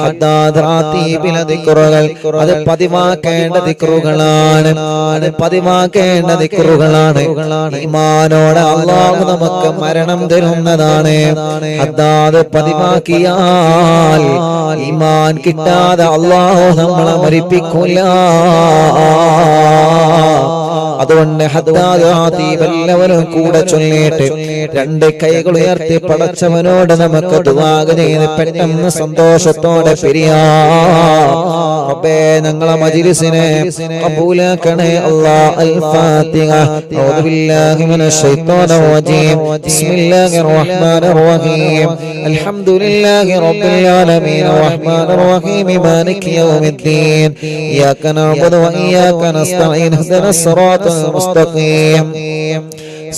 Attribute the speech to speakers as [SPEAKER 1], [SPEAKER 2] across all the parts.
[SPEAKER 1] ഹദ്ദാദ് റാത്തീബിലെ ദിക്റുകൾ അത് പതിവാക്കേണ്ട ദിക്റുകളാണ്. അത് പതിവാക്കേണ്ട ദിക്റുകളാണ്. ഈമാനോടെ അല്ലാഹു നമുക്ക് മരണം തരുന്നതാണ്. ഹദ്ദാദ് പതിവാക്കിയാൽ ഈമാൻ കിട്ടാതെ അല്ലാഹു നമ്മളെ മരിപ്പിക്കില്ല. അതുകൊണ്ട് ഹദ്ദാദ് റാത്തീബ് എല്ലാവരും കൂടെ ചൊല്ലിയിട്ട് രണ്ട് കൈകൾ ഉയർത്തി പടച്ചവനോട് നമുക്ക് ദുആ ചെയ്ത് പെട്ടെന്ന് സന്തോഷത്തോടെ പിരിയാം. റബ്ബേ ഞങ്ങളെ മജ്‌ലിസിനെ ഖബൂലാക്കണേ അല്ലാഹ്. അൽ ഫാത്തിഹ. അഊദു ബില്ലാഹി മിനശ് ശൈത്വാനിർ റജീം. ബിസ്മില്ലാഹിർ റഹ്മാനിർ റഹീം. അൽഹംദുലില്ലാഹി റബ്ബിൽ ആലമീൻ റഹ്മാനിർ റഹീം മാലികി യൗമിദ്ദീൻ. ഇയ്യാക നഅ്ബുദു വ ഇയ്യാക നസ്തഈൻ. ഇഹ്ദിനസ് സിറാത്തൽ മുസ്തഖീം.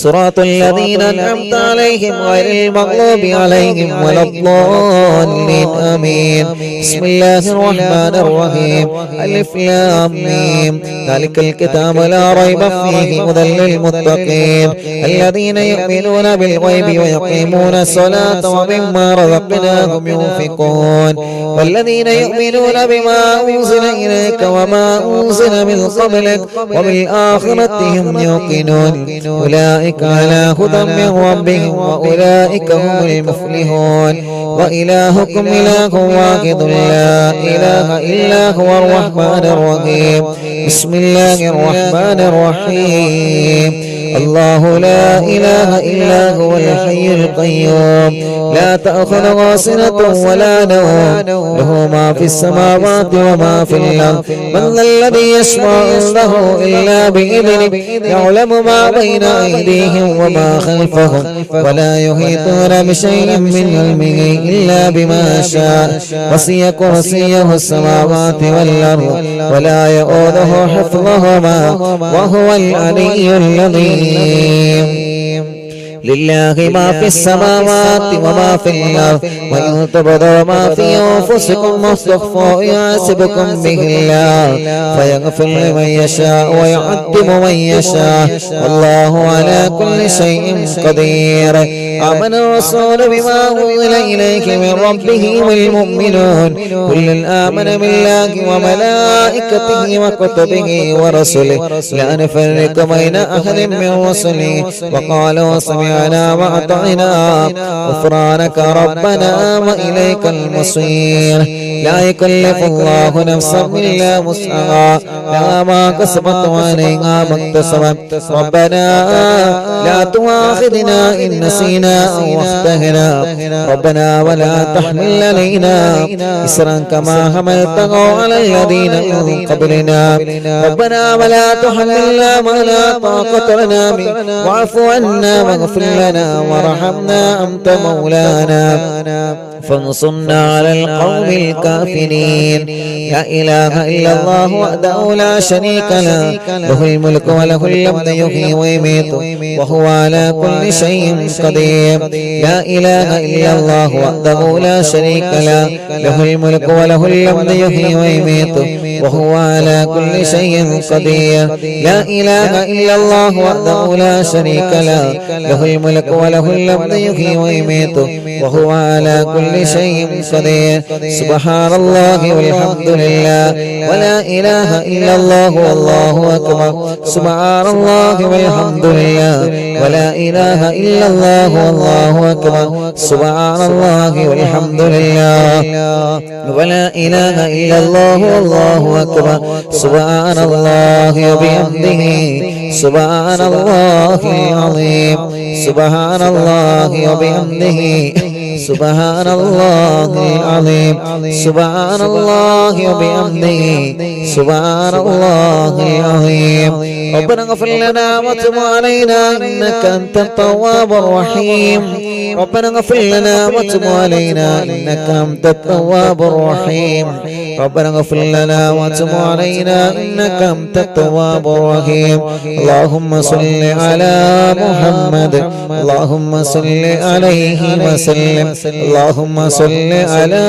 [SPEAKER 1] صراط الذين أنعمت عليهم غير المغضوب عليهم ولا الضالين آمين. بسم الله الرحمن الرحيم. ألف لام ميم. ذلك الكتاب لا ريب فيه هدى للمتقين الذين يؤمنون بالغيب ويقيمون الصلاة ومما رزقناهم ينفقون والذين يؤمنون بما أنزل إليك وما أنزل من قبلك وبالآخرة هم يوقنون أولئك على هدى من ربهم وأولئك هم المفلحون. وإلهكم إله واحد لا إله إلا هو الرحمن الرحيم. بسم الله الرحمن الرحيم. الله لا إله إلا هو الحي القيوم لا تأخذه سنة ولا نوم له ما في السماوات وما في الأرض من ذا الذي يشفع عنده إلا بإذنه يعلم ما بين أيديهم وما خلفهم ولا يحيطون بشيء من علمه إلا بما شاء وسع كرسيه السماوات والأرض ولا يؤوده حفظهما وهو العلي العظيم. لله ما في السماوات وما في الأرض وإن تبدوا ما في أنفسكم واستخفوا يحاسبكم به الله فيغفر لمن يشاء ويعذب من يشاء والله على كل شيء قدير. آمن الرسول بما أنزل إليك من ربه والمؤمنون كل آمن بالله وملائكته وكتبه ورسله لا نفرق بين أحد من رسله وقالوا سمعنا وأطعنا غفرانك ربنا وإليك المصير. لا يكلف الله نفسا إلا وسعها لها ما كسبت وعليها ما اكتسبت. ربنا لا تؤاخذنا إن نسينا أو أخطأنا ربنا ولا تحمل علينا إصرا كما حملته على الذين من قبلنا ربنا ولا تحملنا ما لا طاقة لنا به واعف عنا واغفر لنا وارحمنا أنت مولانا فانصرنا على القوم الكافرين. لا إله إلا الله وحده لا شريك له له الملك وله الحمد يحيي ويميت وهو على كل شيء قدير. لا إله إلا الله وحده لا شريك له له الملك وله الحمد يحيي ويميت وهو على كل شيء قدير. لا إله إلا الله وحده لا شريك له له الملك وله الحمد يحيي ويميت وهو على كل شيء قدير. سبحان الله والحمد لله ولا إله إلا الله والله أكبر. سبحان الله والحمد لله ولا إله إلا الله والله أكبر. سبحان الله والحمد لله ولا إله إلا الله والله أكبر. سبحان الله وبحمده سبحان الله العظيم. سبحان الله وبحمده سبحان الله العظيم. سبحان الله وبحمده سبحان الله العظيم. ربنا اغفر لنا وتب علينا إنك أنت التواب الرحيم. ربنا اغفر لنا وتب علينا إنك أنت التواب الرحيم. ربنا اغفر لنا وتب علينا إنك أنت التواب الرحيم. اللهم صل على محمد اللهم صل عليه وسلم اللهم صل على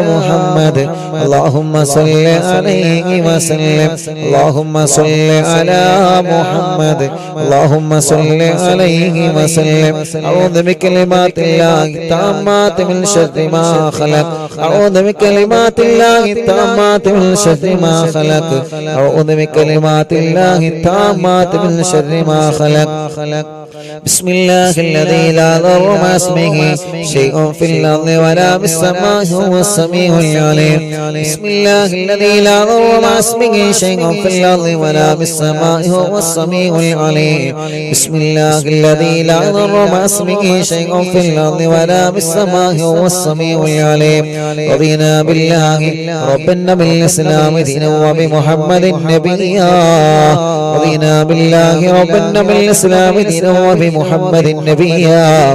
[SPEAKER 1] محمد اللهم صل عليه وسلم اللهم صل على محمد اللهم صل عليه وسلم أعوذ بكلمات الله التامات من شر ما خلق أعوذ بكلمات الله التامات من شر ما خلق أعوذ بكلمات الله التامات من شر ما خلق بسم الله الذي لا ضر مع اسمه شيء في الأرض ولا بالسماء هو السميع العليم بسم الله الذي لا ضر مع اسمه شيء في الأرض ولا بالسماء هو السميع العليم بسم الله الذي لا ضر مع اسمه شيء في الأرض ولا بالسماء هو السميع العليم رضينا بالله ربنا بالإسلام دينا وبمحمد نبيا رضينا بالله ربنا بالإسلام دينا وبمحمد نبيا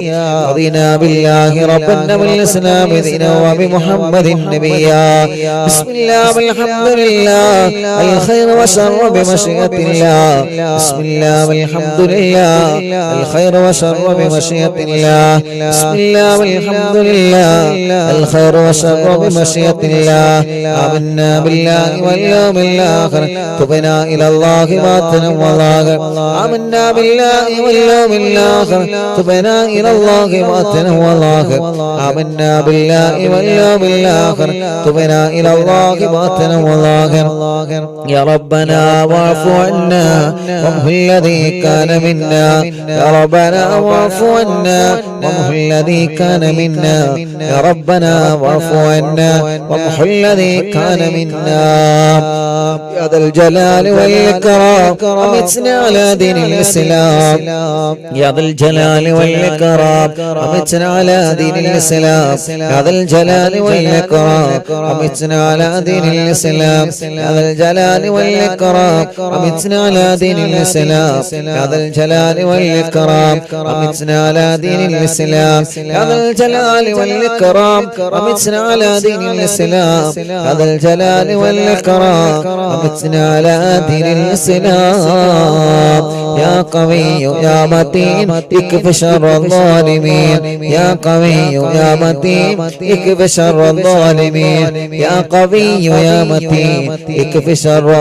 [SPEAKER 1] رضينا بالله ربنا بالإسلام دينا وبمحمد نبيا بسم الله والحمد لله الخير وشر بمشيئة الله بسم الله والحمد لله الخير وشر بمشيئة الله بسم الله والحمد لله الخير وشر بمشيئة الله آمنا بالله واليوم الآخر تبنا إلى الله باطنا وظاهرا آمنا بالله واليوم الآخر تبنا إلى الله باطنا وظاهرا آمنا بالله واليوم الآخر تبنا إلى الله باطنا وظاهرا يا ربنا واعف عنا وامه الذي كان منا يا ربنا واعف عنا وامه الذي كان منا يا ربنا واعف عنا وامه الذي كان منا يا ذا الجلال والإكرام أمتنا على دين الإسلام يا ذا الجلال والإكرام أمتنا على دين الإسلام يا ذا الجلال والإكرام أمتنا على دين الإسلام يا ذا الجلال والإكرام أمتنا على دين الإسلام يا ذا الجلال والإكرام أمتنا على دين الإسلام يا ذا الجلال والإكرام أمتنا على دين الإسلام يا ذا الجلال والإكرام أمتنا على دين الإسلام يا قوي يا متين اكف شر الظالمين يا قوي يا متين اكف شر الظالمين يا قوي يا متين اكف شر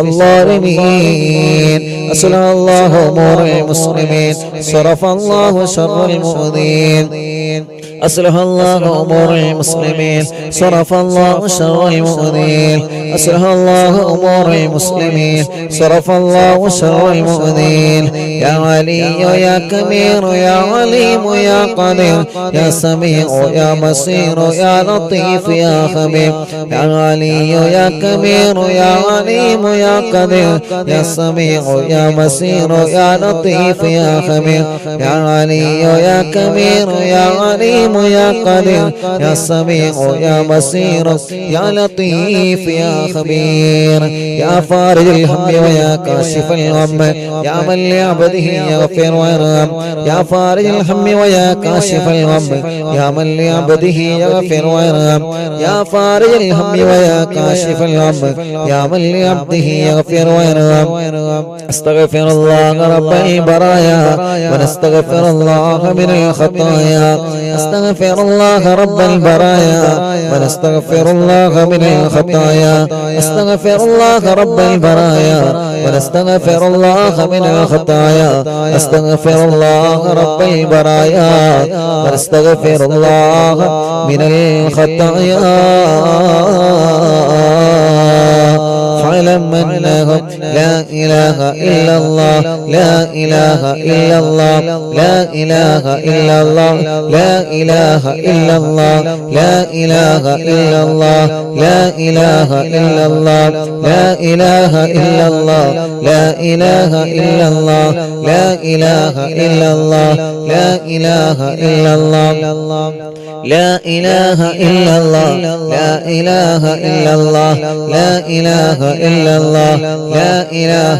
[SPEAKER 1] الظالمين أصلح الله أمور المسلمين صرف الله شر المؤذين أصلح الله أمور المسلمين صرف الله شر المؤذين أصلح الله أمور المسلمين صرف الله شر المؤذين يا علي يا كبير يا عليم يا قدير يا سميع يا بصير يا لطيف يا خبير يا علي يا كبير يا عليم يا قدير يا سميع يا بصير يا لطيف يا خبير يا علي يا كبير يا عليم يا قدير يا سميع يا بصير يا لطيف يا خبير يا فارج الهم ويا كاشف الغم يا من لعبده يغفر ويرحم يا فارج الهم ويا كاشف الغم يا من لعبده يغفر ويرحم يا فارج الهم ويا كاشف الغم يا من لعبده يغفر ويرحم استغفر الله رب البرايا ونستغفر الله من الخطايا استغفر الله رب البرايا ونستغفر الله من الخطايا استغفر الله رب البرايا ونستغفر الله من الخطايا استغفر الله رب البرايا ونستغفر الله من الخطايا فاعلم أنه لا إله إلا الله لا إله إلا الله لا إله إلا الله لا إله إلا الله لا إله إلا الله لا إله إلا الله لا إله إلا الله لا إله إلا الله لا إله إلا الله لا إله إلا الله لا إله إلا الله لا إله إلا الله لا إله إلا الله لا إله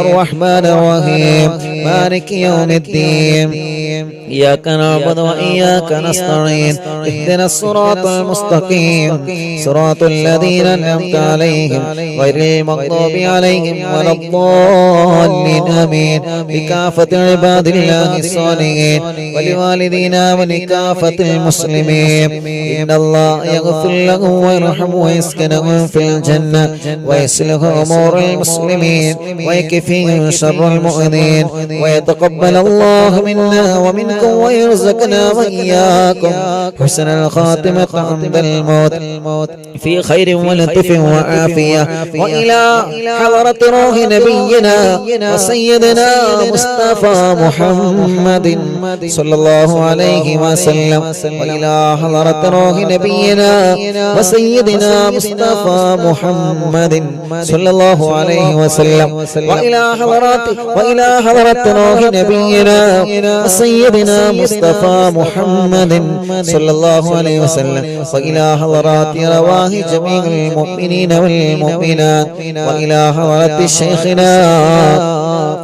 [SPEAKER 1] الرحمن الرحيم مالك يوم الدين إياك نعبد وإياك نستعين اهدنا الصراط المستقيم صراط الذين أنعمت عليهم غير المغضوب عليهم ولا الضالين آمين بكافة عباد الله الصالحين ولوالدينا ولكافة المسلمين إن الله يغفر لهم ويرحمهم ويسكنهم في الجنة ويصلح أمور المسلمين ويكفيهم شر المؤمنين ويتقبل الله منا ومنكم ويرزقنا وإياكم حسن الخاتمة عند الموت في خير ولطف وعافية وإلى حضرة روح نبينا وسيدنا مصطفى محمد صلى الله عليه وسلم وإلى حضرة روح نبينا وسيدنا مصطفى محمد صلى الله عليه وسلم وإلى حضرة روح نبينا وسيدنا مصطفى محمد صلى الله عليه وسلم وإلى حضرات رواه جميع المؤمنين والمؤمنات وإلى حضرة شيخنا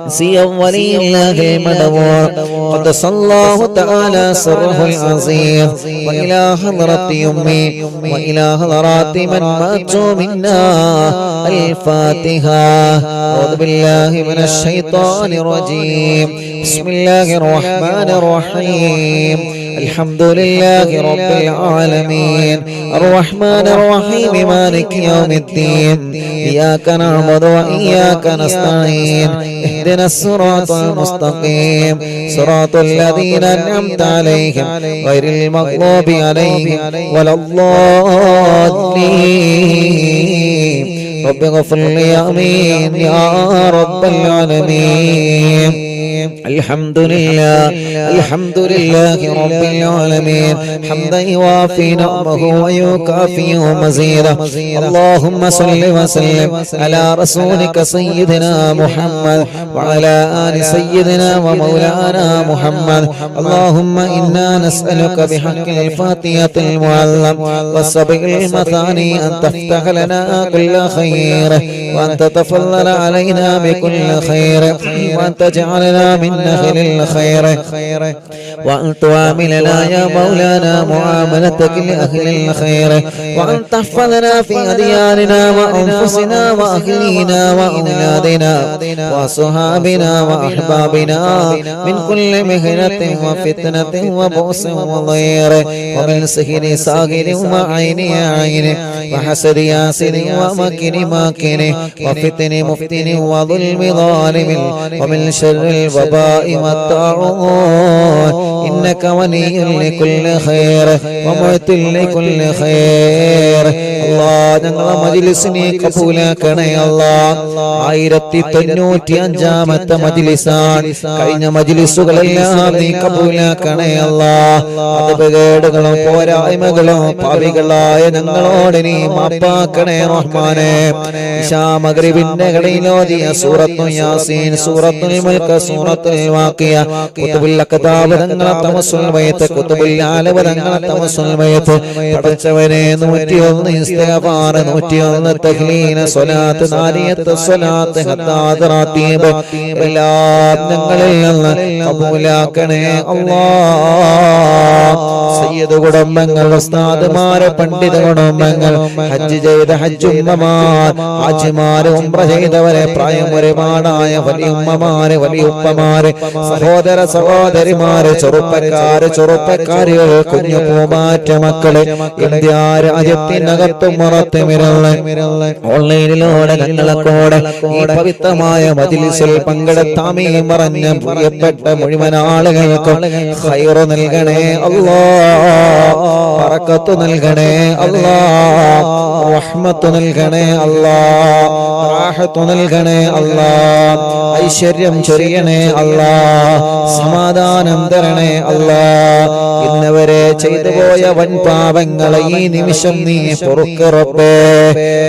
[SPEAKER 1] سي ولي الله المدبور قدس الله تعالى سره العظيم وإلى حضرة أمي وإلى حضرات من ماتوا منا الفاتحة أعوذ بالله من الشيطان الرجيم بسم الله الرحمن الرحيم الحمد لله رب العالمين الرحمن الرحيم مالك يوم الدين إياك نعبد وإياك نستعين اهدنا الصراط المستقيم صراط الذين أنعمت عليهم غير المغضوب عليهم ولا الضالين رب اغفر لي آمين يا رب العالمين الحمد لله رب العالمين حمدا يوافي نعمه ويكافئ مزيدا اللهم صل وسلم على رسولك سيدنا محمد وعلى آل سيدنا ومولانا محمد اللهم إنا نسألك بحق الفاتحة المعلم والسبع المثاني أن تفتح لنا كل خير وأن تتفضل علينا بكل خير وأن تجعلنا من أهل الخير وأن تعاملنا يا مولانا معاملتك لأهل الخير وأن تحفظنا في أدياننا وأنفسنا وأهلينا وأولادنا وصحابنا وأحبابنا من كل مهنة وفتنة وبؤس وضير ومن سحر ساحر وعين عين وحسد ياسر ومكر ماكر وفتن مفتن وظلم ظالم ومن شر الوباء والطاعون إنك ولي لكل خير ومعت لكل خير الله ഞങ്ങളെ മജ്‌ലിസിനെ കബൂലാക്കണേ അല്ലാഹ് 1095ാമത്തെ മജ്‌ലിസാണ് കഴിഞ്ഞ മജ്‌ലിസുകളെല്ലാം നീ കബൂലാക്കണേ അല്ലാഹ് അപകടങ്ങളും പോരായ്മകളും പാപികളായ ഞങ്ങളോട് നീ മാപ്പാക്കണേ റഹ്മാനേ ഇശാ മഗ്രിബിന്റെ ഇടയിലോതിയ സൂറത്തുൽ യാസീൻ സൂറത്തുൽ മുൽക്ക് സൂറത്തുൽ വാഖിയ കുതുബുൽ അഖതാബ് തങ്ങളെ തമസ്സുൽ വയത്ത് കുതുബുൽ ആലബ തങ്ങളെ തമസ്സുൽ വയത്ത് പഠിച്ചവനെ 101 ഇസ്തിഗ്ഫാർ 101 തഹ്ലീൽ സ്വലാത്ത് നാരിയത്ത് സ്വലാത്ത് ഹദ്ദാദ് റാത്തീബ് എല്ലാം ഞങ്ങളിൽ നിന്ന് കബൂലാക്കണേ അല്ലാഹ് സയ്യിദ് കുടുംബങ്ങൾ ഉസ്താദുമാരെ പണ്ഡിത കുടുംബങ്ങൾ ഹജ്ജ് ചെയ്ത ഹജ്ജുമ്മമാർ ഹാജിമാരെ ഉംറ ചെയ്തവരെ പ്രായം ഒരുപാടായ വലിയുമ്മമാരെ വലിയുപ്പമാരെ സഹോദര സഹോദരിമാരെ ചെറുപ്പക്കാരികൾ കുഞ്ഞു പൂമാറ്റ മക്കളെ ഇന്ത്യ രാജ്യത്തിനകത്തും പുറത്തുമിരുള്ള ഓൺലൈനിലൂടെ ഞങ്ങളെക്കൂടെ ഈ പവിത്രമായ മജ്‌ലിസിൽ പങ്കെടുത്താമീ പറഞ്ഞ പ്രിയപ്പെട്ട മുഴുവൻ ആളുകൾക്കും ഖൈറ് നൽകണേ അല്ലാഹ് ബറക്കത്ത് നൽകണേ അല്ലാഹ് റഹ്മത്ത് നൽകണേ അല്ലാഹ് റാഹത്ത് നൽകണേ അല്ലാഹ് ഐശ്വര്യം ചൊരിയണേ അല്ലാഹ് സമാധാനം തരണേ അല്ലാഹ് ഇന്നവരെ ചെയ്തു പോയ വൻ പാപങ്ങളെ ഈ നിമിഷം നീ പൊറുക്ക് റബ്ബേ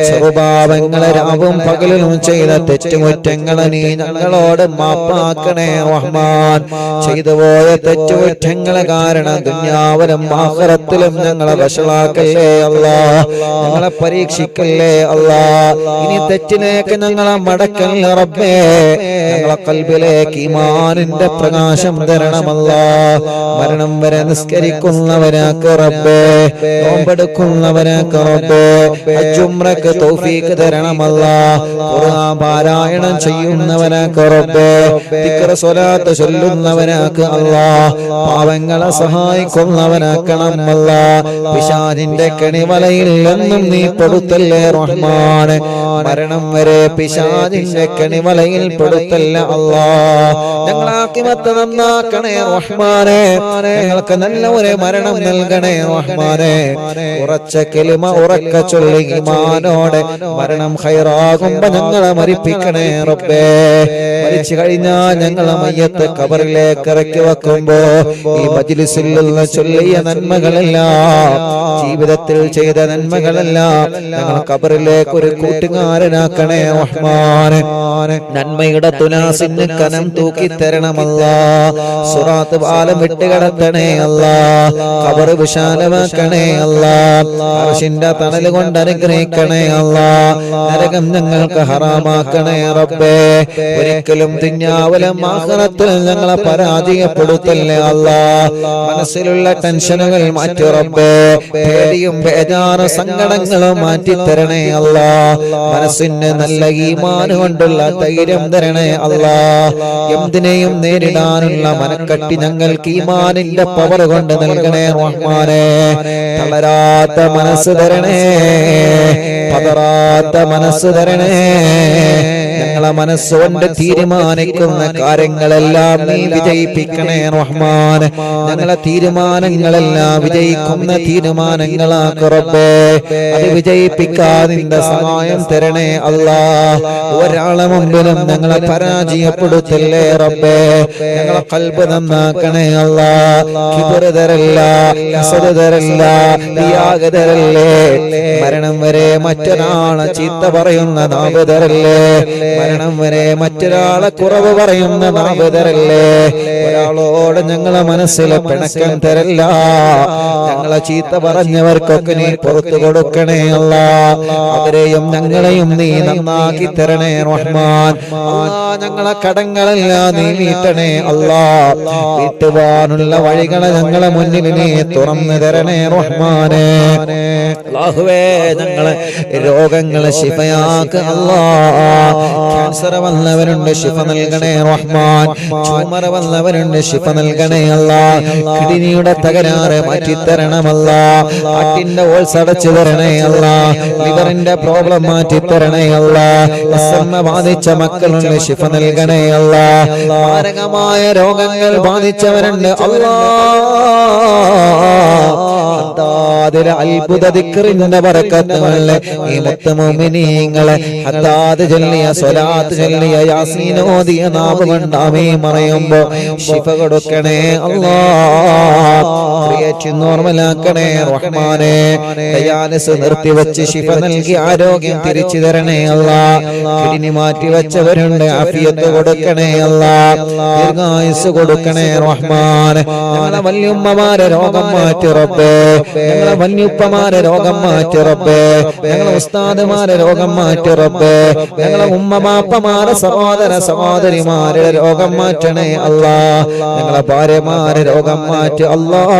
[SPEAKER 1] ചെറുപാപങ്ങളെ രാവും പകലും ചെയ്ത തെറ്റുകുറ്റങ്ങളെ നീ ഞങ്ങളോട് മാപ്പാക്കണേ റഹ്മാൻ ചെയ്തു പോയ തെറ്റുകുറ്റങ്ങളെ കാരണം ദുനിയാവിലും ആഖിറത്തിലും ഞങ്ങളെ വഷളാക്കല്ലേ അല്ലാഹ്. ഞങ്ങളെ പരീക്ഷിക്കല്ലേ അല്ലാഹ്. ഇനി തെറ്റിലേക്ക് ഞങ്ങളെ മടക്കല്ലേ റബ്ബേ. ഞങ്ങളെ ഖൽബിലേക്ക് ഈമാനിന്റെ പ്രകാശം തരണമല്ലാഹ്. മരണം വരെ നിസ്കരിക്കുന്നവരാക്ക് റബ്ബേ, നോമ്പെടുക്കുന്നവരാക്ക് റബ്ബേ, ഹജ്ജ് ഉംറക്ക് തൗഫീഖ് തരണമല്ലാഹ്. ഖുർആൻ പാരായണം ചെയ്യുന്നവരാക്ക് റബ്ബേ, ദിക്ർ സ്വലാത്ത് ചൊല്ലുന്നവരാക്ക് അല്ലാഹ്. പാവങ്ങളെ സഹായിക്കുന്നവനാക്കണം അല്ലാഹ്. പിശാചിന്റെ കെണിവലയിൽ നിന്നും നീ പെടുത്തല്ലേ റഹ്മാനെ. മരണം വരെ പിശാചിന്റെ കെണിവലയിൽ പെടുത്തല്ല അല്ലാഹ്. ഞങ്ങളെ ആഖിബത്ത് നന്നാക്കണേ റഹ്മാനെ. ഞങ്ങൾക്ക് നല്ല ഒരു മരണം നൽകണേ റഹ്മാനെ. ഉറച്ച കലിമ ഉറക്ക ചൊല്ലി ഈമാനോടെ മരണം ഖൈറാകുമ്പോ ഞങ്ങളെ മരിപ്പിക്കണേ റബ്ബേ. മരിച്ചു കഴിഞ്ഞാൽ ഞങ്ങളെ മയ്യത്ത് ഖബറിലേക്ക് ഇറക്കി വെക്കുമ്പോ ഈ മജ്ലിസിൽ നിന്ന് ചൊല്ലിയ നന്മകളെല്ലാം, ജീവിതത്തിൽ ചെയ്ത നന്മകളെല്ലാം ഞങ്ങൾ ഖബറിലേക്ക് ഒരു കൂട്ടുകാരനാക്കണേ റഹ്മാനെ. നന്മയുടെ തുലാസിന് കനം തൂക്കി തരണമല്ലാഹ്. സിറാത്ത് പാലം വിട്ടുകടത്തണേ അല്ലാഹ്. ഖബർ വിശാലമാക്കണേ അല്ലാഹ്. അർശിന്റെ തണൽ കൊണ്ട് അനുഗ്രഹിക്കണേ അല്ലാഹ്. നരകം ഞങ്ങൾക്ക് ഹറാമാക്കണേ റബ്ബേ. ഒരിക്കലും തിന്യാവലം ആഖിറത്തിൽ ഞങ്ങളെ പരാജയപ്പെടുത്തല്ലേ അല്ലാഹ്. മനസ്സിലുള്ള ടെൻഷനുകൾ മാറ്റി റബ്ബേ. പേടിയും ബേജാറും സങ്കടങ്ങളും മാറ്റി തരണേ അല്ലാഹ്. മനസ്സിന് നല്ല ഈമാൻ കൊണ്ടുള്ള ധൈര്യം തരണേ അല്ലാഹ്. എന്തിനേയും നേരിടാനുള്ള മനക്കട്ടി ഞങ്ങൾക്ക് ഈമാനിന്റെ പവർ കൊണ്ട് നൽകണേ റഹ്മാനെ. തളരാത്ത മനസ്സ് തരണേ, പതറാത്ത മനസ്സ് തരണേ. ഞങ്ങളെ മനസ്സുകൊണ്ട് തീരുമാനിക്കുന്ന കാര്യങ്ങളെല്ലാം നീ വിജയിപ്പിക്കണേ റഹ്മാൻ. ഞങ്ങളെ തീരുമാനങ്ങളെല്ലാം വിജയിക്കുന്ന തീരുമാനങ്ങളാക്ക് റബ്ബേ. അത് വിജയിപ്പിക്കാൻ നിന്റെ സഹായം തരണേ അല്ലാഹ്. ഒരാളെ മുമ്പിലും ഞങ്ങളെ പരാജയപ്പെടുത്തല്ലേ റബ്ബേ. ഞങ്ങളെ ഖൽബ് നന്നാക്കണേ അല്ലാഹ്. കിബ്ർ തരല്ല, ഹസദ് തരല്ല, റിയാ തരല്ലേ. മരണം വരെ മറ്റൊരാളെ ചീത്ത പറയുന്ന നാവ് തരല്ലേ. മരണം വരെ മറ്റൊരാളെ കുറവ് പറയുന്ന നാവ് തരല്ലേ. ഒരാളോട് ഞങ്ങളെ മനസ്സിലെ പിണക്കം തരല്ല. ഞങ്ങളെ ചീത്ത പറഞ്ഞവർക്കൊക്കെ നീ പുറത്തു കൊടുക്കണേ അല്ലാഹ്. അവരെയും ഞങ്ങളെയും നീ നന്നാക്കി തരണേ റഹ്മാൻ. അല്ലാഹ് ഞങ്ങളെ കടങ്ങളെല്ലാം നീ വീട്ടണേ അല്ലാഹ്. വീട്ടുവാനുള്ള വഴികളെ ഞങ്ങളെ മുന്നിൽ നീ തുറന്നു തരണേ റഹ്മാനെ. അല്ലാഹുവേ ഞങ്ങളെ രോഗങ്ങളെ ശിഫയാക്ക് അല്ലാഹ്. ക്യാൻസർ വന്നവരുണ്ട്, ശിഫ നൽകണേ റഹ്മാൻ. ട്യൂമർ വന്നവരുണ്ട്, ശിഫ നൽകണേ അല്ലാഹ്. കിഡ്നിയുടെ തകരാറ് മാറ്റിത്തരണം അല്ലാഹ്. ഹാർട്ടിന്റെ ഹോൾസ് അടച്ചു തരണേ അല്ലാഹ്. ലിവറിന്റെ പ്രോബ്ലം മാറ്റിത്തരണേ അല്ലാഹ്. അസ്മ ബാധിച്ച മക്കളുണ്ട്, ശിഫ നൽകണേ അല്ലാഹ്. മാരകമായ രോഗങ്ങൾ ബാധിച്ചവരുണ്ട് അല്ലാഹ്. അതിലെ അത്ഭുത ദിക്റിന്റെ ബറക്കത്തുകളെ ഈ മുത്ത് മുഅ്മിനീങ്ങളെ ഹദ്ദാദ് ചൊല്ലിയ സ്വലാത്ത് ചൊല്ലിയ യാസീൻ ഓതിയ നാവ് കൊണ്ട് ആമീൻ പറയുമ്പോ ശിഫ കൊടുക്കണേ അല്ലാഹ്. ക്രിയേറ്റ് നോർമലാക്കണേ റഹ്മാനെ. ഡയാലിസിസ് നിർത്തിവെച്ച് ശിഫ നൽകി ആരോഗ്യം തിരിച്ചു തരണേ അല്ലാഹ്. കിഡ്നി മാറ്റി വെച്ചവരുണ്ട്, ആഫിയത്ത് കൊടുക്കണേ അല്ലാഹ്. ദീർഘായുസ് കൊടുക്കണേ റഹ്മാനെ. ഞങ്ങളെ വല്യുമ്മമാരെ രോഗം മാറ്റി റബ്ബേ. ഞങ്ങളെ വല്യുപ്പമാരെ രോഗം മാറ്റി റബ്ബേ. ഞങ്ങളെ ഉസ്താദുമാരെ രോഗം മാറ്റി റബ്ബേ. ഞങ്ങളെ ഉമ്മമാപ്പമാരെ സഹോദര സഹോദരിമാരുടെ രോഗം മാറ്റണേ അല്ലാഹ്. ഞങ്ങളെ ഭാര്യമാരെ രോഗം മാറ്റി അല്ലാഹ്.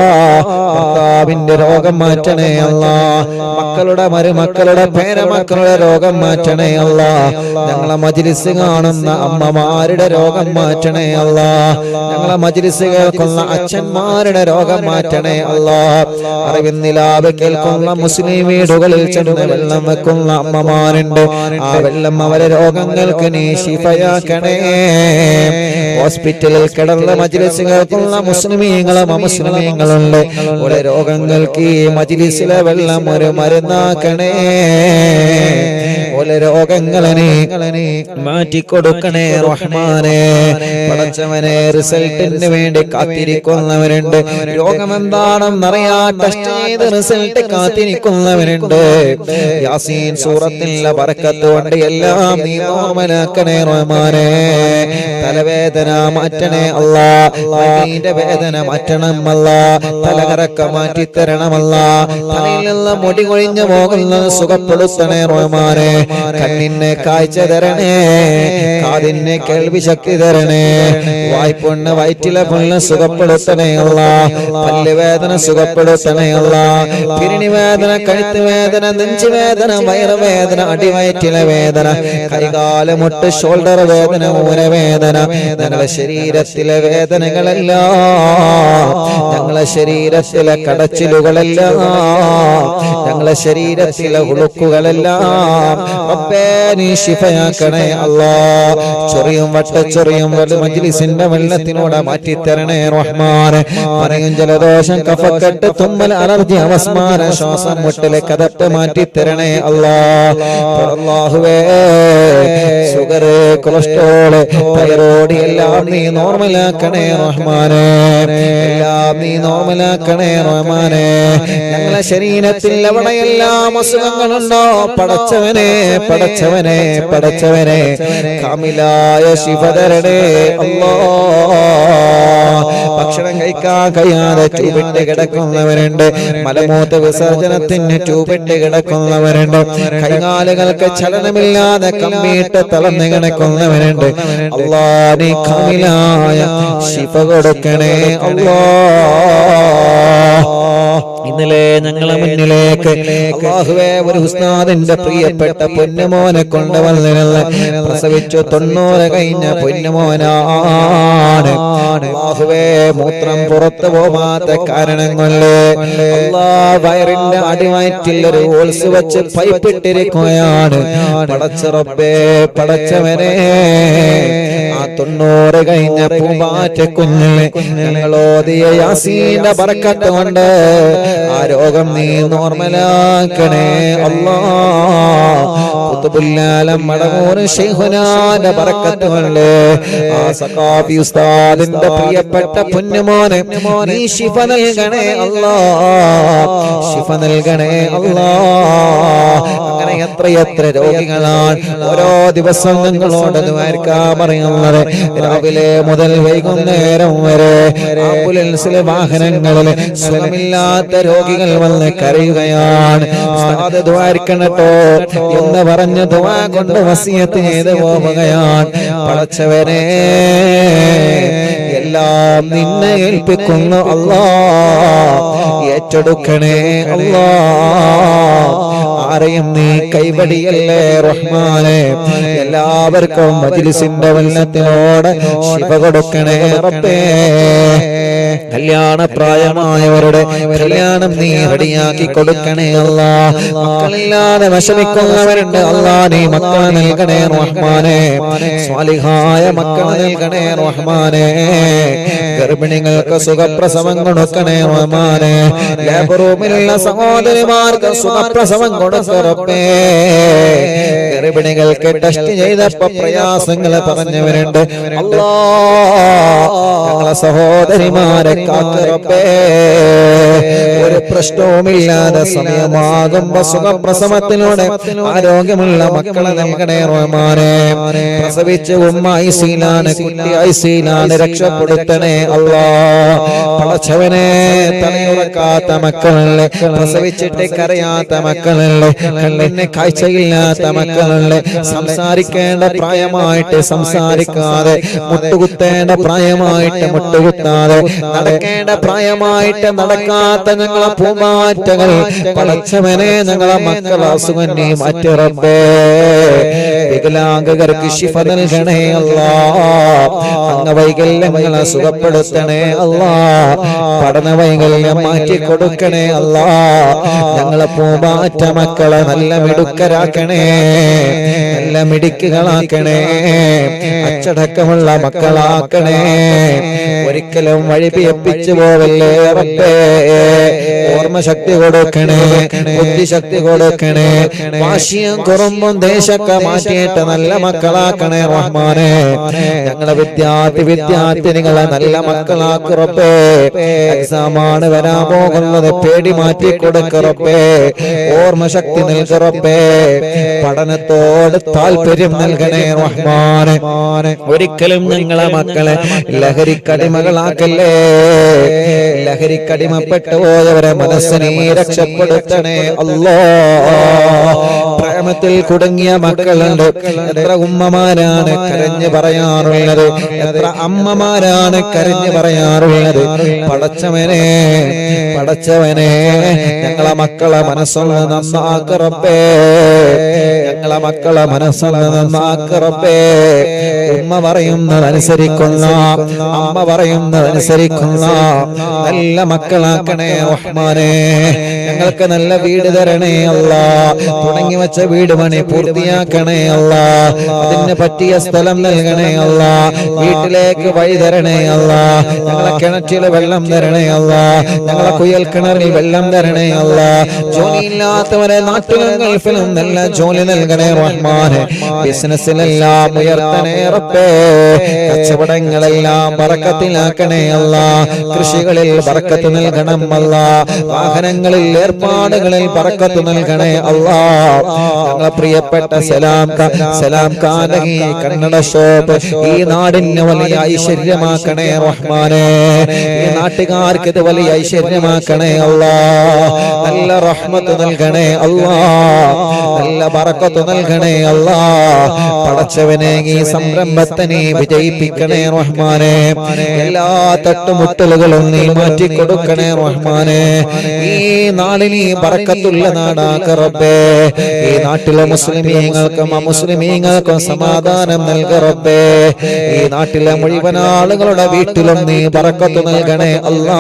[SPEAKER 1] ഭർത്താവിന്റെ രോഗം മാറ്റണേ അല്ലാഹ്. മക്കളുടെ മരുമക്കളുടെ പേരമക്കളുടെ രോഗം മാറ്റണേ അല്ലാഹ്. ഞങ്ങളെ മജ്ലിസ് കാണുന്ന അമ്മമാരുടെ രോഗം മാറ്റണേ അല്ലാഹ്. ഞങ്ങളെ മജ്ലിസ് കേൾക്കുന്ന അച്ഛന്മാരുടെ രോഗം മാറ്റണേ അല്ലാഹ്. അറിവിന്നിലാവ് കേൾക്കുന്ന മുസ്ലിം വീടുകളിൽ ചെന്ന് വെള്ളം വെക്കുന്ന അമ്മമാരുണ്ട്, ആ വെള്ളം അവരെ രോഗങ്ങൾക്ക് നീ ശിഫയാക്കണേ. ഹോസ്പിറ്റലിൽ കിടന്ന മജ്ലിസ് കേൾക്കുന്ന മുസ്ലിമീങ്ങളും അമുസ്ലിമീങ്ങളുണ്ട്, ഓരോ രോഗങ്ങൾക്ക് ഈ മജ്ലിസിലെ വെള്ളം ഒരു മരുന്നാക്കണേ. ഓലെ രോഗങ്ങളെ മാറ്റിക്കൊടുക്കണേ റഹ്മാനെ. പടച്ചവനെ റിസൾട്ടിന് വേണ്ടി കാത്തിരിക്കുന്നവരുണ്ട്, രോഗമെന്താണെന്നറിയാൻ ടെസ്റ്റ് ചെയ്ത് റിസൾട്ട് കാത്തിരിക്കുന്നവരുണ്ട്. യാസീൻ സൂറത്തിലെ ബറക്കത്ത് കൊണ്ട് എല്ലാം നീ നോർമലാക്കണേ റഹ്മാനെ. തലവേദന മാറ്റണേ അല്ലാ, മൈന്റെ വേദന മാറ്റണം അല്ലാ, തലകറക്ക മാറ്റി തരണമല്ല, തലയിൽ നിന്ന് മുടി കൊഴിഞ്ഞു പോകുന്നത് സുഖപ്പെടുത്തണേ റഹ്മാനെ. കണ്ണിന് കാഴ്ച തരണേ, കാതിന് കേൾവി ശക്തി തരണേ, വായ്പൊണ്ണ് വയറ്റിലെ പൊണ്ണ് സുഖപ്പെടുത്തണേ അല്ലാ, പല്ലുവേദന സുഖപ്പെടുത്തണേ അല്ലാ, പിരിണി വേദന, കഴുത്ത് വേദന, നെഞ്ചുവേദന, വയറുവേദന, അടിവയറ്റിലെ വേദന, കൈകാലമുട്ട് ഷോൾഡർ വേദന, ഊരവേദന, ഞങ്ങളെ ശരീരത്തിലെ വേദനകളെല്ലാം, ഞങ്ങളെ ശരീരത്തിലെ കടച്ചിലുകളെല്ലാം, ഞങ്ങളെ ശരീരത്തിലെ ഉളുക്കുകളെല്ലാം റബ്ബേ നീ ശിഫയാക്കണേ അല്ലാ. ചൊറിയും വട്ടച്ചൊറിയും മജ്ലിസിന്റെ വെള്ളത്തിനോട് മാറ്റിത്തരണേ റഹ്മാനെ. പറയും ജലദോഷം, കഫക്കെട്ട്, തുമ്മൽ, അലർജി, അവസ്മാര, ശ്വാസം മുട്ടല്, കഥപ്പ് മാറ്റിത്തരണേ അല്ലാ. അല്ലാഹുവേ ഷുഗർ, കൊളസ്ട്രോള്, തൈറോയ്ഡ് എല്ലാം നീ നോർമലാക്കണേ റഹ്മാനെ. എല്ലാം നീ നോർമലാക്കണേ റഹ്മാനെ. ഞങ്ങളെ ശരീരത്തിൽ എവിടെയെല്ലാം അസുഖങ്ങളുണ്ടോ പടച്ചവനെ, പടച്ചവനെ, പടച്ചവനെ കാമിലായ ശിഫ തരണേ അല്ലാ. ഭക്ഷണം കഴിക്കാൻ കഴിയാതെ ട്യൂബിട്ട് കിടക്കുന്നവരുണ്ട്, മലമൂത്ര വിസർജനത്തിന് ട്യൂബിട്ട് കിടക്കുന്നവരുണ്ട്, കൈകാലുകൾക്ക് ചലനമില്ലാതെ കമ്പിയിട്ട് തളർന്നു കിടക്കുന്നവരുണ്ട്. അല്ലാ നീ കാമിലായ ശിഫ കൊടുക്കണേ അല്ലാ. ഇന്നലെ ഞങ്ങളെ മുന്നിലേക്ക് അല്ലാഹുവേ ഒരു ഉസ്താദിന്റെ പ്രിയപ്പെട്ട പൊന്നുമോനെ കൊണ്ടുവന്നിരുന്ന പ്രസവിച്ചു 90 കഴിഞ്ഞ പൊന്നുമോനാണ്. അല്ലാഹുവേ മൂത്രം പുറത്തു പോവാത്ത കാരണം കൊണ്ട് വയറിന്റെ അടിവയറ്റിൽ ഒരു ഹോൾസ് വെച്ച് പൈപ്പിട്ടിരിക്കുകയാണ്. പടച്ച റബ്ബേ, പടച്ചവനെ ആ 90 കഴിഞ്ഞ പൂമ്പാറ്റ കുഞ്ഞിനെ ഞങ്ങളോദിയ യാസീന്റെ ബറക്കത്ത് കൊണ്ട് ആ രോഗം നീ നോർമലാക്കണേ അല്ലാ. ഖുതുബുൽ മടമൂർ ശൈഖുനാന്റെ ബറക്കത്ത് കൊണ്ട് ആ സഖാഫി ഉസ്താദിന്റെ പ്രിയപ്പെട്ട പൊന്നുമോനെ നീ ശിഫ നൽകണേ അല്ലാ, ശിഫ നൽകണേ അല്ലാ. അങ്ങനെ എത്രയെത്ര രോഗികളാണ് ഓരോ ദിവസം ഞങ്ങളോട് ദ്വാരക്കാൻ പറയുന്നത്. രാവിലെ മുതൽ വൈകുന്നേരം വരെ ആംബുലൻസിലെ വാഹനങ്ങളിൽ സുഖമില്ലാത്ത രോഗികൾ വന്ന് കരയുകയാണ്. ഉസ്താദ് ദ്വാരക്കണട്ടോ എന്ന് പറഞ്ഞ് ദുആ കൊണ്ട് വസിയത്ത് ചെയ്ത് പോവുകയാണ്. പടച്ചവനെ എല്ലാം നിന്നെ ഏൽപ്പിക്കുന്നു അല്ലാ, ഏറ്റെടുക്കണേ അല്ലാ. ആരെയും നീ കൈവടിയല്ലേ റഹ്മാനെ. എല്ലാവർക്കും മജ്ലിസിന്റെ വെള്ളത്തിനോട് ശിഫ കൊടുക്കണേ റബ്ബേ. കല്യാണ പ്രായമായവരുടെ കല്യാണം നീ റെഡിയാക്കി കൊടുക്കണേ അല്ലാ. മക്കളില്ലാതെ വിഷമിക്കുന്നവരുണ്ട് അല്ലാ, നീ മക്കളെ നൽകണേ റഹ്മാനെ. സ്വാലിഹായ മക്കളെ നൽകണേ റഹ്മാനെ. ഗർഭിണികൾക്ക് സുഖപ്രസവം കൊടുക്കണേ റഹ്മാനെ. ലേബർ റൂമിലുള്ള സഹോദരിമാർക്ക് സുഖപ്രസവം കൊടുക്കറപ്പേ. ഗർഭിണികൾക്ക് ടെസ്റ്റ് ചെയ്തപ്പോ പ്രയാസങ്ങൾ പറഞ്ഞവരുണ്ട് അല്ലാ, ഞങ്ങളെ സഹോദരിമാരെ കാക്കറപ്പേ. ഒരു പ്രശ്നവുമില്ലാതെ സമയമാകുമ്പോ സുഖപ്രസവത്തിലൂടെ ആരോഗ്യമുള്ള മക്കളെ നൽകണേ റഹ്മാനെ. പ്രസവിച്ച് ഉമ്മ ഐസിയിലാണ്, കുട്ടി ഐസിയിലാണ്, രക്ഷപ്പെടുത്തണേ അല്ലാ. പടച്ചവനെ തലയുറക്കാത്ത മക്കളുണ്ട്, പ്രസവിച്ചിട്ട് കരയാത്ത മക്കളുണ്ട്, കണ്ണിന് കാഴ്ചയില്ലാത്ത മക്കളുണ്ട്, സംസാരിക്കേണ്ട പ്രായമായിട്ട് സംസാരിക്കാതെ, മുട്ടുകുത്തേണ്ട പ്രായമായിട്ട് മുട്ടുകുത്താതെ, നടക്കേണ്ട പ്രായമായിട്ട് നടക്കാത്ത ഞങ്ങളെ പൂമാറ്റകൾ പടച്ചവനെ ഞങ്ങളെ മക്കളെ അസുഖം നീ മാറ്റി റബ്ബേ. വികലാംഗർക്ക് ശിഫ നൽകണേ അല്ലാ. അംഗവൈകല്യങ്ങളെ സുഖപ്പെടുത്തണേ അല്ലാ. പഠനവൈകല്യം മാറ്റി കൊടുക്കണേ അല്ലാ. ഞങ്ങളെ പൂമാറ്റ മക്കളെ നല്ല മിടുക്കരാക്കണേ, നല്ല മിടുക്കുകളാക്കണേ, അച്ചടക്കമുള്ള മക്കളാക്കണേ. ഒരിക്കലും വഴിപിയപ്പിച്ചു പോവല്ലേ റബ്ബേ. ഓർമ്മശക്തി കൊടുക്കണേ, ബുദ്ധിശക്തി കൊടുക്കണേ, വാശിയും കുറുമ്പും ദേശമൊക്കെ മാറ്റിയിട്ട് നല്ല മക്കളാക്കണേ റഹ്മാനെ. ഞങ്ങളെ വിദ്യാർത്ഥിനികളെ നല്ല മക്കളാക്ക് റബ്ബേ. എക്സാമാണ് വരാൻ പോകുന്നത്, പേടി മാറ്റി കൊടുക്ക റബ്ബേ. ഓർമ്മശക്തി നൽക റബ്ബേ. പഠനത്തോട് താല്പര്യം നൽകണേ റഹ്മാനെ. ഒരിക്കലും ഞങ്ങളെ മക്കളെ ലഹരിക്കടിമകളാക്കല്ലേ. ലഹരിക്കടിമപ്പെട്ടു പോയവരെ മനസ്സിനെ രക്ഷപ്പെടുത്തണേ അല്ലാഹ്. പ്രേമത്തിൽ കുടുങ്ങിയ മക്കളുണ്ട്. എത്ര ഉമ്മമാരാണ് കരഞ്ഞു പറയാറുള്ളത്, എത്ര അമ്മമാരാണ് കരഞ്ഞു പറയാറുള്ളത്. പടച്ചവനെ ഞങ്ങളെ മക്കളെ മനസ്സൊന്ന് നന്നാക്ക് റബ്ബേ. ഞങ്ങളെ മക്കളെ മനസ്സൊന്ന് നന്നാക്ക് റബ്ബേ. ഉമ്മ പറയുന്നതനുസരിക്കുന്ന, അമ്മ പറയുന്നതനുസരിക്കുന്ന നല്ല മക്കളാക്കണേ റഹ്മാനെ. ഞങ്ങൾക്ക് നല്ല വീട് തരണേ അല്ലാ. തുടങ്ങി വെച്ച വീട് പണി പൂർത്തിയാക്കണേ അല്ലാ. അതിന് പറ്റിയ സ്ഥലം നൽകണേ അല്ലാ. വീട്ടിലേക്ക് വഴി തരണേ അല്ലാ. ഞങ്ങളെ കിണറ്റിൽ വെള്ളം തരണേ അല്ലാ. ഞങ്ങളെ കുയൽ കിണറിൽ വെള്ളം തരണേ അല്ലാ. ജോലിയില്ലാത്തവരെ നാട്ടിലും ഗൾഫിലും നല്ല ജോലി നൽകണേ റഹ്മാനെ. ബിസിനസ്സിലെല്ലാം ഉയർത്തണേ റബ്ബേ. കച്ചവടങ്ങളെല്ലാം ബറക്കത്തിലാക്കണേ അല്ലാ. കൃഷികളിൽ ബറക്കത്ത് നൽകണം അല്ലാ. വാഹനങ്ങളിൽ ഏർപ്പാടുകളിൽ ബറക്കത്ത് നൽകണേ അല്ലാ. ഞങ്ങളെ പ്രിയപ്പെട്ട സലാം കാനകി കന്നഡ ഷോപ്പ് ഈ നാടിന് വലിയ ഐശ്വര്യമാക്കണേ റഹ്മാനെ. ഈ നാട്ടുകാർക്ക് ഇത് വലിയ ഐശ്വര്യമാക്കണേ അല്ലാ. നല്ല റഹ്മത്ത് നൽകണേ അല്ലാ. നല്ല ബറക്കത്ത് നൽകണേ അല്ലാ. പടച്ചവനെ ഈ സംരംഭത്തെ നീ വിജയിപ്പിക്കണേ റഹ്മാനെ. എല്ലാ തട്ടുമുട്ടലുകളും നീ മാറ്റി കൊടുക്കണേ റഹ്മാനെ. ഈ നാടിന് ഈ ബറക്കത്തുള്ള നാടാക്ക റബ്ബേ. ഈ നാട്ടിലെ മുസ്ലിമീങ്ങൾക്കും അമുസ്ലിമീങ്ങൾക്കും സമാധാനം നൽക റബ്ബേ. ഈ നാട്ടിലെ മുഴുവൻ ആളുകളുടെ വീട്ടിലും നീ ബറക്കത്ത് നൽകണേ അല്ലാ.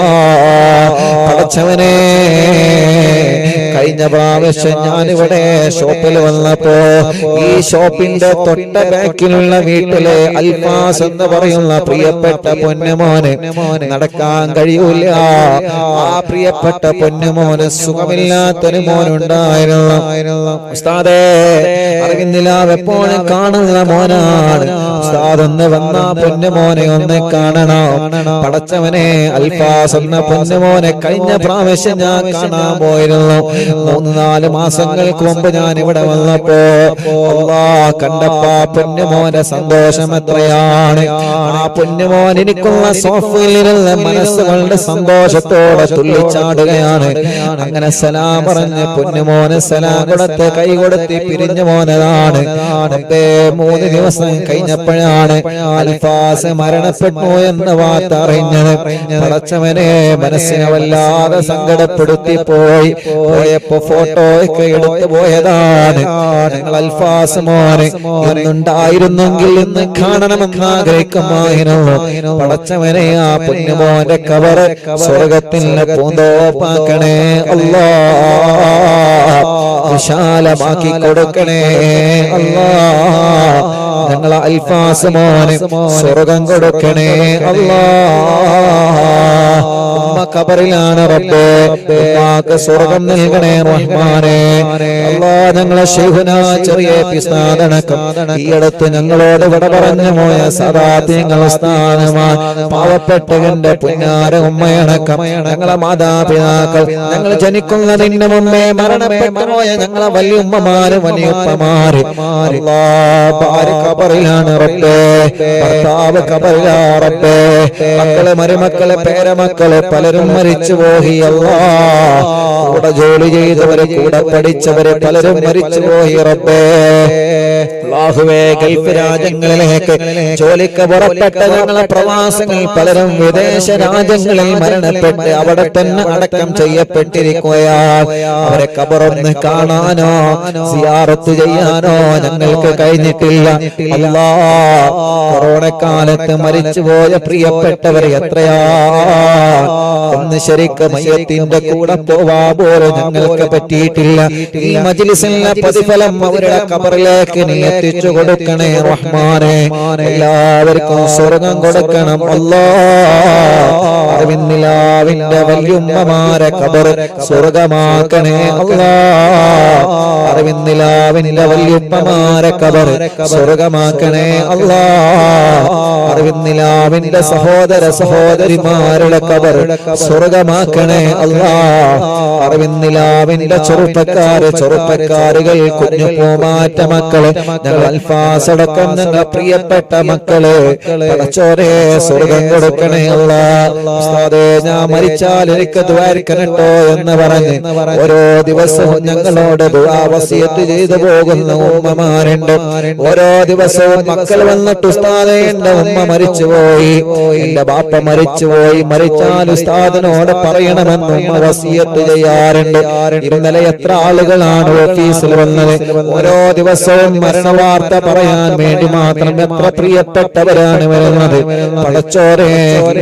[SPEAKER 1] പടച്ചവനെ കഴിഞ്ഞ പ്രാവശ്യം ഞാനിവിടെ ഷോപ്പിൽ വന്നപ്പോ ഈ ഷോപ്പിന്റെ തൊട്ട ബാക്കിലുള്ള വീട്ടിലെ അൽഫാസ് എന്ന് പറയുന്ന പ്രിയപ്പെട്ട പൊന്നുമോന് നടക്കാൻ കഴിയൂല. ആ പ്രിയപ്പെട്ട പൊന്നുമോന് സുഖമില്ലാത്തൊരു മോനുണ്ടായിരുന്നു. ഉസ്താദേ അറിവിന്ദിലാവ് എപ്പോഴും കാണുന്ന മോനാണ്. ഉസ്താദ് ഒന്ന് വന്ന പൊന്നുമോനെ ഒന്ന് കാണണം. പടച്ചവനെ അൽഫാസ് എന്ന പൊന്നുമോനെ കഴിഞ്ഞ പ്രാവശ്യം ഞാൻ കാണാൻ പോയിരുന്നു. 3-4 മാസങ്ങൾക്ക് മുമ്പ് ഞാൻ ഇവിടെ വന്നപ്പോ കണ്ടപ്പോ പൊന്നുമോന്റെ സന്തോഷം എത്രയാണ്. ആ പൊന്നുമോൻ എനിക്കുള്ള സോഫയിലുള്ള മനസ്സുകളുടെ സന്തോഷത്തോടെ തുള്ളിച്ചാടുകയാണ്. അങ്ങനെ സലാം പറഞ്ഞ് പൊന്നുമോന് സലാം കൊടുത്ത് കൈ കൊടുത്ത് പിരിഞ്ഞു പോന്നതാണ്. 3 ദിവസം കഴിഞ്ഞപ്പോഴാണ് അൽഫാസ് മരണപ്പെട്ടു എന്ന വാർത്ത അറിഞ്ഞത്. പടച്ചവനെ മനസ്സിനെ വല്ലാതെ സങ്കടപ്പെടുത്തി പോയപ്പോ ഫോട്ടോ ഒക്കെ എടുത്തു പോയതാണ്. ഞങ്ങൾ അൽഫാസ് മോനെ ഇന്നുണ്ടായിരുന്നെങ്കിൽ ഇന്ന് കാണണമെന്ന് ആഗ്രഹിക്കുമായിരുന്നു. പടച്ചവനെ ആ പൊന്നുമോന്റെ കബറ് സ്വർഗത്തിന്റെ പൂന്തോപ്പാക്കണേ അല്ലാ. വിശാലമാക്കി കൊടുക്കണേ അല്ലാ. ഞങ്ങളെ അൽഫാസ് മോനെ സ്വർഗം കൊടുക്കണേ അല്ലാ. ഉമ്മ കബറിലാണ് റബ്ബേ. ഉമ്മാക്ക് സ്വർഗം നൽകണേ റഹ്മാനെ അല്ലാ. ഞങ്ങളെ ശൈഖുനാ ചെറിയ പിസ്താദനക്കം ഈ അടുത്ത് ഞങ്ങളോട് വിട പറഞ്ഞു പോയ സദാത്യങ്ങൾ സ്ഥാനമാണ്. പാവപ്പെട്ടവന്റെ പുന്നാര ഉമ്മയടക്കം ഞങ്ങളെ മാതാപിതാക്കൾ, ഞങ്ങൾ ജനിക്കുന്നതിന് മുമ്പേ മരണപ്പെട്ടു പോയ ഞങ്ങളെ വലിയ ഉമ്മമാര് വലിയുപ്പമാര് ഭാര്യ കബറിലാണ് റബ്ബേ. ഭർത്താവ് കബറിലാ റബ്ബേ. മക്കള് മരുമക്കള് പേരമക്കള് പലരും മരിച്ചു പോയി അല്ലാ. കൂടെ ജോലി ചെയ്തവര് കൂടെ പഠിച്ചവര് പലരും മരിച്ചു പോയി റബ്ബേ. അല്ലാഹുവേ ഗൾഫ് രാജ്യങ്ങളിലേക്ക് ജോലിക്ക് പുറപ്പെട്ട ഞങ്ങളെ പ്രവാസികൾ പലരും വിദേശ രാജ്യങ്ങളിൽ മരണപ്പെട്ട് അവിടെ തന്നെ അടക്കം ചെയ്യപ്പെട്ടിരിക്കുകയാണ്. അവരെ ഖബറൊന്ന് കാണാനോ സിയാറത്ത് ചെയ്യാനോ ഞങ്ങൾക്ക് കഴിഞ്ഞിട്ടില്ല അല്ലാഹ്. കൊറോണ കാലത്ത് മരിച്ചുപോയ പ്രിയപ്പെട്ടവർ എത്രയാ. ഒന്ന് ശരിക്ക് മയ്യത്തിന്റെ കൂടെ പോവാ പോലും ഞങ്ങൾക്ക് പറ്റിയിട്ടില്ല. ഈ മജ്ലിസിലെ പ്രതിഫലം അവരുടെ ഖബറിലേക്ക് നീ എത്തിച്ചു കൊടുക്കണേ റഹ്മാനെ. എല്ലാവർക്കും സ്വർഗം കൊടുക്കണം അല്ലാഹ്. അറിവിന്നിലാവിന്റെ വല്യുമ്മമാരെ ഖബർ സ്വർഗമാക്കണേ അല്ലാഹ്. അറിവിന്നിലാവിന്റെ വല്യുമ്മമാരെ ഖബർ സ്വർഗമാക്കണേ അല്ലാഹ്. അറിവിന്നിലാവിന്റെ സഹോദര സഹോദരിമാരുടെ ഖബർ സ്വർഗമാക്കണേ അല്ലാഹ്. അറിവിന്നിലാവിന്റെ ചെറുപ്പക്കാരുകൾ കുഞ്ഞു പൂമാറ്റ മക്കള് ഞങ്ങൾ അൽഫാസടക്കം ഞങ്ങൾ പ്രിയപ്പെട്ട മക്കള് പടച്ചോനെ സ്വർഗം കൊടുക്കണേ അല്ലാഹ്. ഉസ്താദേ ഞാൻ മരിച്ചാൽ എനിക്ക് ദ്വാരിക്കണട്ടോ എന്ന് പറഞ്ഞ് ഓരോ ദിവസവും ഞങ്ങളോട് ദുആ വസിയത്ത് ചെയ്തു പോകുന്ന ഉമ്മമാരുണ്ട്. ഓരോ ദിവസവും മക്കൾ വന്നിട്ട് ഉസ്താദേ എന്റെ ഉമ്മ മരിച്ചുപോയി, എന്റെ ബാപ്പ മരിച്ചുപോയി, മരിച്ചാൽ ഉസ്താദിനോട് പറയണമെന്ന് ഉമ്മ വസിയത്ത് ചെയ്യാറുണ്ട്. ഇന്നലെ എത്ര ആളുകളാണ് ഓഫീസിൽ വന്നത്. ഓരോ ദിവസവും മരണവാർത്ത പറയാൻ വേണ്ടി മാത്രം എത്ര പ്രിയപ്പെട്ടവരാണ് വരുന്നത്. പടച്ചോനെ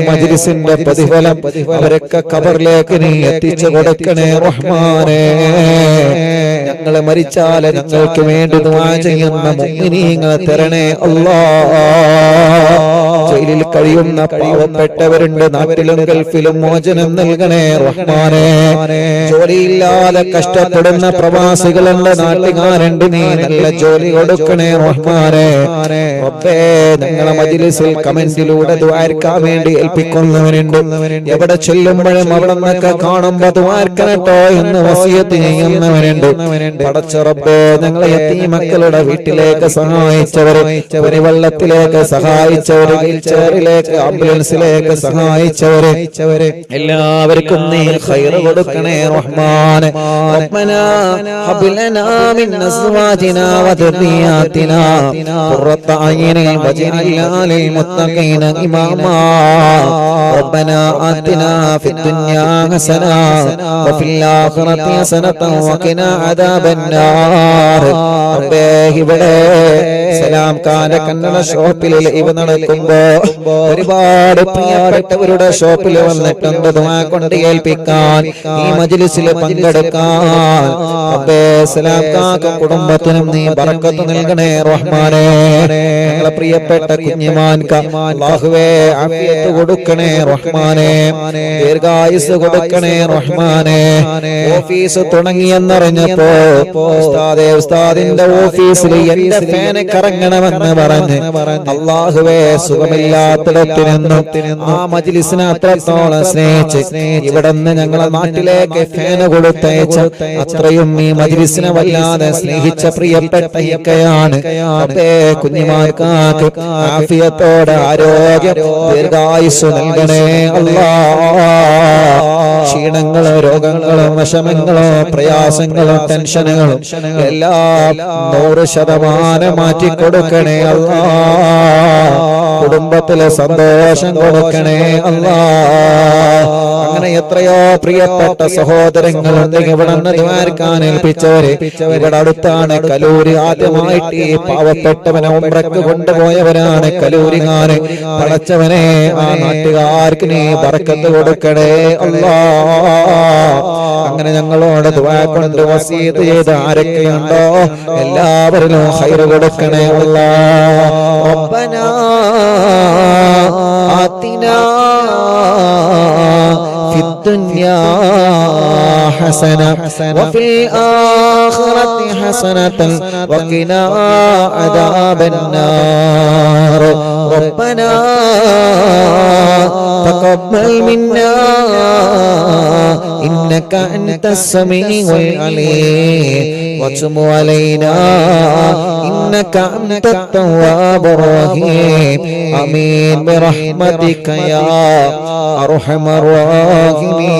[SPEAKER 1] മജ്ലിസിന്റെ പ്രതിഫലം അവരൊക്കെ ഖബറിലേക്ക് നീ എത്തിച്ചു കൊടുക്കണേ റഹ്മാനേ. ഞങ്ങളെ മരിച്ചാൽ ഞങ്ങൾക്ക് വേണ്ടി ദുആ ചെയ്യുന്ന മുഅ്മിനീങ്ങളെ തരണേ അല്ലാഹ്. ജയിലിൽ കഴിയുന്ന പാവപ്പെട്ടവരുണ്ട്, നാട്ടിലും ഗൾഫിലും മോചനം നൽകണേ റഹ്മാനേ. ജോലിയില്ലാതെ കഷ്ടപ്പെടുന്ന പ്രവാസികളുണ്ട്, നാട്ടുകാരുണ്ട്, നീ നല്ല ജോലി കൊടുക്കണേ റഹ്മാനേ. റബ്ബേ ഞങ്ങളെ മജ്ലിസിൽ കമന്റിലൂടെ ദുആർക്കാൻ വേണ്ടി ഏൽപ്പിക്കുന്നവരുണ്ട്. എവിടെ ചെല്ലുമ്പോഴും അവിടെ നിന്നൊക്കെ കാണുമ്പോ ദുആർക്കണട്ടോ എന്ന് വസിയത്ത് ചെയ്യുന്നവരുണ്ട്. പടച്ച റബ്ബേ ഞങ്ങളെ യതീമക്കളുടെ വീട്ടിലേക്ക് സഹായിച്ചവരെ, വെള്ളത്തിലേക്ക് സഹായിച്ചവരെ, വീൽചെയറിലേക്ക് ആംബുലൻസിലേക്ക് സഹായിച്ചവരെ എല്ലാവർക്കും നീ ഖൈർ കൊടുക്കണേ റഹ്മാനേ. റബ്ബനാ ഹബ് ലനാ മിൻ അസ്വാജിനാ വദുരിയാതിനാ ഖുർറത അയ്യുനിൻ വജ്അൽനാ ലിൽ മുത്തഖീന ഇമാമാ. റബ്ബനാ ആതിനാ ഫിദ് ദുനിയാ ഹസന വഫിൽ ആഖിറതി ഹസനത വഖിനാ അദാബന്നാർ. റബ്ബേ ഇവിടെ സലാം ഖാന്റെ കന്നഡ ഷോപ്പിൽ ഇവ നടക്കുമ്പോ ഒരുപാട് പ്രിയപ്പെട്ടവരുടെ ഷോപ്പിൽ വന്നിട്ടുണ്ട് ദുആ കൊണ്ട് ഏൽപ്പിക്കാൻ, ഈ മജ്ലിസിൽ പങ്കെടുക്കാൻ. റബ്ബേ സലാം ഖാന്റെ കുടുംബത്തിനും നീ ബറക്കത്ത് നൽകണേ റഹ്മാനേ. ഞങ്ങളെ പ്രിയപ്പെട്ട കുഞ്ഞിമാൻക അല്ലാഹുവേ ആഫിയത്ത് കൊടുക്കണേ റഹ്മാനേ, ദീർഘായുസ് കൊടുക്കണേ റഹ്മാനേ. ഓഫീസ് തുടങ്ങിയെന്നറിഞ്ഞപ്പോ ഉസ്താദിന്റെ ഓഫീസിൽ എന്റെ ഫാന് കറങ്ങണമെന്ന് പറഞ്ഞ് അല്ലാഹുവേ സുഖമില്ലാത്തിടത്തു നിന്നും ആ മജ്ലിസിനെ അത്രത്തോളം സ്നേഹിച്ച് ഇവിടുന്ന് ഞങ്ങളെ നാട്ടിലേക്ക് ഫാന് കൊടുത്തയച്ച അത്രയും ഈ മജ്ലിസിനെ വല്ലാതെ സ്നേഹിച്ച പ്രിയപ്പെട്ട ഇക്കയാണ്. റബ്ബേ കുഞ്ഞിമാർക്കാക്ക് ആഫിയത്തോടെ ആരോഗ്യം ദീർഘായുസ് നൽകണേ അല്ലാഹ്. ക്ഷീണങ്ങളോ രോഗങ്ങളോ വിഷമങ്ങളോ പ്രയാസങ്ങളോ ടെൻഷനുകളും എല്ലാം 100% മാറ്റിക്കൊടുക്കണേ അല്ലാഹ്. കുടുംബത്തിലെ സന്തോഷം കൊടുക്കണേ അല്ലാഹ്. അങ്ങനെ എത്രയോ പ്രിയപ്പെട്ട സഹോദരങ്ങളുണ്ട് ഇവിടെ ദ്വാരക്കാൻ ഏൽപ്പിച്ചവരെ. ഇവിടെ അടുത്താണ് കലൂര്. ആദ്യമായിട്ട് ഈ പാവപ്പെട്ടവനെ ഉംറക്ക് കൊണ്ടുപോയവരാണ് കലൂരികാര്. പടച്ചവനെ ആ നാട്ടുകാർക്ക് നീ ബറക്കത്ത് കൊടുക്കണേ അല്ലാഹ്. അങ്ങനെ ഞങ്ങളോട് ദുആ കൊണ്ട് വസീയത്ത് ചെയ്ത് ആരൊക്കെയുണ്ടോ എല്ലാവരിലും ഖൈർ കൊടുക്കണേ അല്ലാഹ്. റബ്ബനാ ആതിനാ ഫിദ് ദുനിയാ ഹസന വഫിൽ ആഖിറതി ഹസനതൻ വഖിനാ അദാബന്നാർ. റബ്ബനാ തഖബ്ബൽ മിന്നാ إنك أنت السميع العليم وتب علينا إنك أنت التواب الرحيم آمين برحمتك يا أرحم الراحمين.